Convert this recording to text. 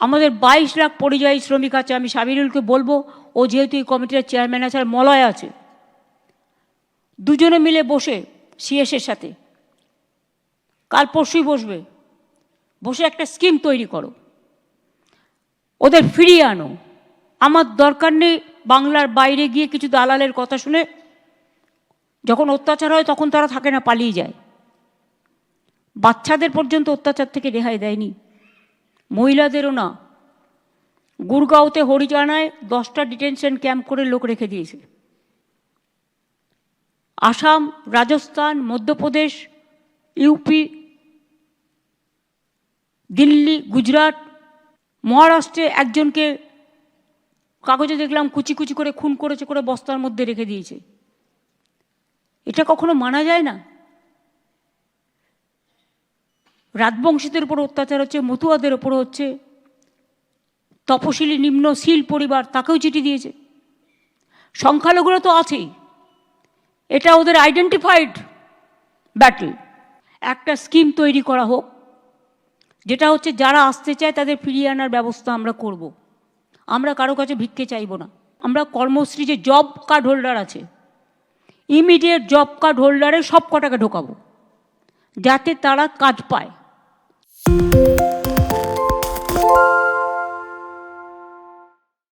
আমাদের 22 লাখ পরিযায়ী শ্রমিক আছে। আমি সাবিরুলকে বলবো, ও যেহেতু এই কমিটির চেয়ারম্যান আছে আর মলয় আছে, দুজনে মিলে বসে সিএসের সাথে কাল পরশুই বসে একটা স্কিম তৈরি করো, ওদের ফিরিয়ে আনো। আমার দরকার নেই বাংলার বাইরে গিয়ে কিছু দালালের কথা শুনে যখন অত্যাচার হয় তখন তারা থাকে না, পালিয়ে যায়। বাচ্চাদের পর্যন্ত অত্যাচার থেকে রেহাই দেয়নি, মহিলাদেরও না। গুরগাঁওতে হরিয়ানায় 10টা ডিটেনশন ক্যাম্প করে লোক রেখে দিয়েছে। আসাম, রাজস্থান, মধ্যপ্রদেশ, ইউপি, দিল্লি, গুজরাট, মহারাষ্ট্রে একজনকে কাগজে দেখলাম কুচি কুচি করে খুন করেছে, করে বস্তার মধ্যে রেখে দিয়েছে। এটা কখনো মানা যায় না। রাজবংশীদের উপর অত্যাচার হচ্ছে, মতুয়াদের ওপর হচ্ছে, তপশিলি নিম্ন শীল পরিবার তাকেও চিঠি দিয়েছে। সংখ্যালঘুরা তো আছেই, এটা ওদের আইডেন্টিফাইড ব্যাটল। একটা স্কিম তৈরি করা হোক, যেটা হচ্ছে যারা আসতে চায় তাদের ফিরিয়ে আনার ব্যবস্থা আমরা করব। আমরা কারো কাছে ভিক্ষে চাইব না। আমরা কর্মশ্রী যে জব কার্ড হোল্ডার আছে, ইমিডিয়েট জব কার্ড হোল্ডারে সব কটাকে ঢোকাবো, যাতে তারা কাজ পায়।